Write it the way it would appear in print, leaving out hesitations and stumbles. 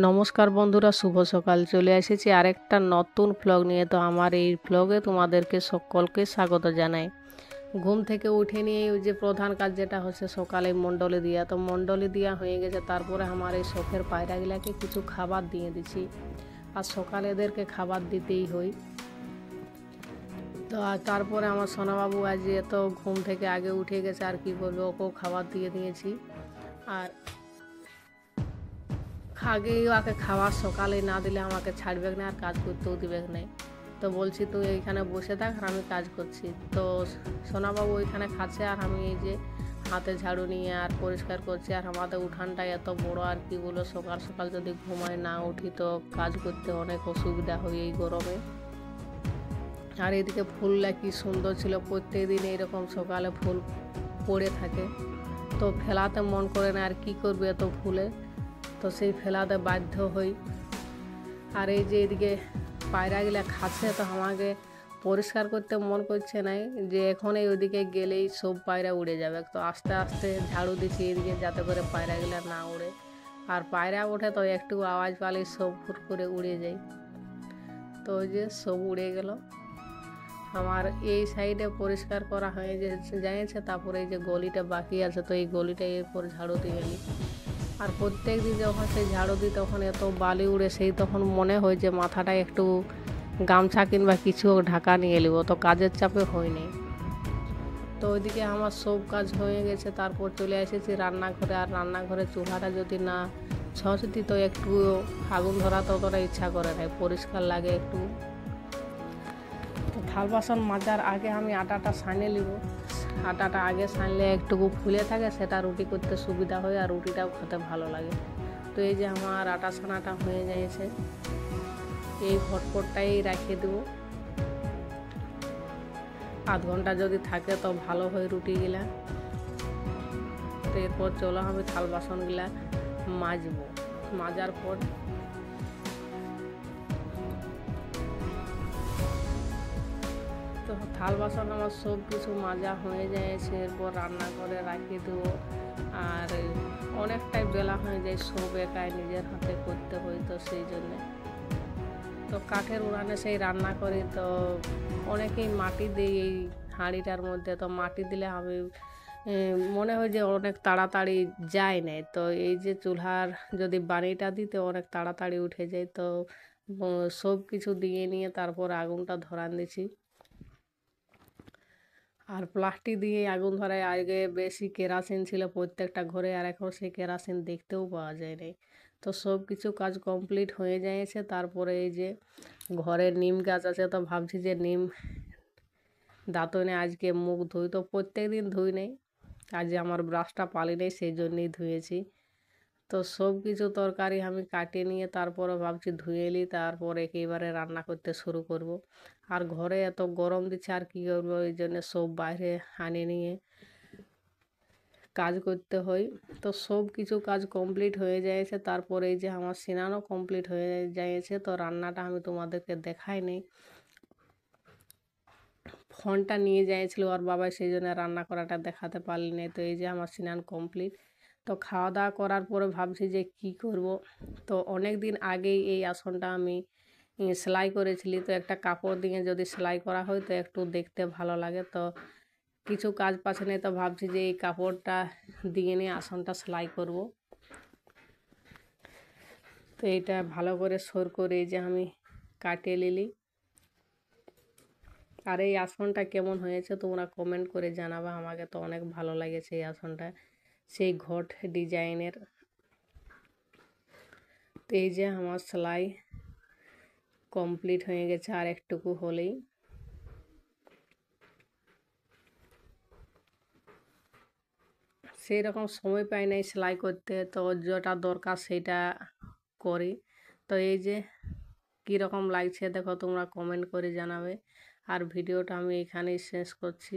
নমস্কার বন্ধুরা, শুভ সকাল। চলে এসেছি আরেকটা নতুন ভ্লগ নিয়ে। তো আমার এই ভ্লগে তোমাদেরকে সকলকে স্বাগত জানাই। ঘুম থেকে উঠে নিয়ে ওই যে প্রধান কাজ যেটা হচ্ছে সকালে মণ্ডলে দিয়া, তো মণ্ডলে দিয়া হয়ে গেছে। তারপরে আমার এই শখের পায়রাগুলাকে কিছু খাবার দিয়ে দিচ্ছি, আর সকালে এদেরকে খাবার দিতেই হয়। তো তারপরে আমার সোনাবাবু আজ এত ঘুম থেকে আগে উঠে গেছে, আর কি করবে, ওকেও খাবার দিয়ে দিয়েছি। আর ওকে খাবার সকালে না দিলে আমাকে ছাড়বে না, আর কাজ করতেও দিবে না। তো বলছি তুই এইখানে বসে থাক আর আমি কাজ করছি। তো সোনাবাবু ওইখানে খাচ্ছে, আর আমি এই যে হাতে ঝাড়ু নিয়ে আর পরিষ্কার করছি। আর আমাদের উঠানটা এত বড়, আর কি বলো, সকাল সকাল যদি ঘুমায় না উঠি তো কাজ করতে অনেক অসুবিধা হয় এই গরমে। আর এদিকে ফুলটা কি সুন্দর ছিল, প্রত্যেক দিন এইরকম সকালে ফুল পড়ে থাকে, তো ফেলাতে মন করে না, আর কি করবে এত ফুলে, তো সেই ফেলাতে বাধ্য হই। আর এই যে এদিকে পায়রাগুলা খাচ্ছে, তো আমাকে পরিষ্কার করতে মন করছে না, যে এখন এই ওদিকে গেলেই সব পায়রা উড়ে যাবে। তো আস্তে আস্তে ঝাড়ু দিচ্ছি এদিকে, যাতে করে পায়রাগুলা না উড়ে। আর পায়রা ওঠে তো একটু আওয়াজ পালেই সব ফুট করে উড়ে যায়। তো ওই যে সব উড়ে গেল। আমার এই সাইডে পরিষ্কার করা হয়ে যাচ্ছে, তারপরে এই যে গলিটা বাকি আছে, তো এই গলিটা এরপর ঝাড়ু দিয়ে গেলি। আর প্রত্যেক দিন যখন সেই ঝাড়ু দিই তখন এত বালি উড়ে, সেই তখন মনে হয় যে মাথাটা একটু গামছা কিংবা কিছু ঢাকা নিয়ে নেব, তো কাজের চাপে হয়নি। তো ওইদিকে আমার সব কাজ হয়ে গেছে, তারপর চলে এসেছি রান্নাঘরে। আর রান্নাঘরে চুলাটা যদি না ছচতি তো একটু আগুন ধরা ততটা ইচ্ছা করে না, পরিষ্কার লাগে একটু। তো থাল বাসন মাজার আগে আমি আটাটা সানে নিব। আটাটা আগে সানলে একটুকু ফুলে থাকে, সেটা রুটি করতে সুবিধা হয় আর রুটিটাও খেতে ভালো লাগে। তো এই যে আমার আটা সানাটা হয়ে গেছে, এই ফটফটটাই রাখিয়ে দেবো। আধ ঘন্টা যদি থাকে তো ভালো হয় রুটিগুলা। তো এরপর চলো আমি থাল বাসনগুলা মাজবো। মাজার পর তো থাল বাসন আমার সব কিছু মাজা হয়ে যাচ্ছে, এরপর রান্না করে রাখিয়ে দেবো। আর অনেকটাই বেলা হয়ে যায়, সব একাই নিজের হাতে করতে হয়, তো সেই জন্যে তো কাঠের উনানে সেই রান্না করি। তো অনেকেই মাটি দিই এই হাঁড়িটার মধ্যে, তো মাটি দিলে আমি মনে হয় যে অনেক তাড়াতাড়ি যায় না। তো এই যে চুলার যদি বানিটা দিতে অনেক তাড়াতাড়ি উঠে যায়। তো সব কিছু দিয়ে নিয়ে তারপর আগুনটা ধরান দিছি। আর প্লাস্টিক দিয়ে আগুন ধরায়, আগে বেশি কেরাসিন ছিল প্রত্যেকটা ঘরে, আর এখন সেই কেরাসিন দেখতেও পাওয়া যায় না। তো সব কিছু কাজ কমপ্লিট হয়ে যাচ্ছে। তারপরে এই যে ঘরে নিম গাছ আছে, তো ভাবছি যে নিম দাঁতনে আজকে মুখ ধুই। তো প্রত্যেক দিন ধুই নেই, আজ আমার ব্রাশটা পালি নেই, সেই জন্যই ধুয়েছি। তো সব কিছু তরকারি আমি কাটিয়ে নিয়ে তারপরে ভাবছি ধুয়ে নিই, তারপর একেবারে রান্না করতে শুরু করব। আর ঘরে এত গরম দিচ্ছে, আর কী করবো, এই জন্য সব বাইরে আনে নিয়ে কাজ করতে হয়। তো সব কিছু কাজ কমপ্লিট হয়ে যাচ্ছে। তারপরে এই যে আমার স্নানও কমপ্লিট হয়ে যাচ্ছে। তো রান্নাটা আমি তোমাদেরকে দেখাইনি, ফোনটা নিয়ে যাইছিল আর বাবা, সেই জন্য রান্না করাটা দেখাতে পারলি না। তো এই যে আমার স্নান কমপ্লিট। তো খাওয়া দাওয়া করার পরে ভাবছি যে কি করব। তো অনেক দিন আগেই এই আসনটা আমি সেলাই করেছিলি, তো একটা কাপড় দিয়ে যদি সেলাই করা হয় তো একটু দেখতে ভালো লাগে। তো কিছু কাজ পাচ্ছে না, তো ভাবছি যে এই কাপড়টা দিয়ে নিয়ে আসনটা সেলাই করব। তো এইটা ভালো করে সর করে এই যে আমি কাটিয়ে নিলি। আর এই আসনটা কেমন হয়েছে তোমরা কমেন্ট করে জানাবা, আমাকে তো অনেক ভালো লাগেছে এই আসনটা, সেই ঘট ডিজাইনের। তো এই যে আমার সেলাই কমপ্লিট হয়ে গেছে, আর একটুকু হলেই। সেই রকম সময় পাই নাই সেলাই করতে, তো যেটা দরকার সেটা করি। তো এই যে কীরকম লাগছে দেখো, তোমরা কমেন্ট করে জানাবে। আর ভিডিওটা আমি এখানেই শেষ করছি।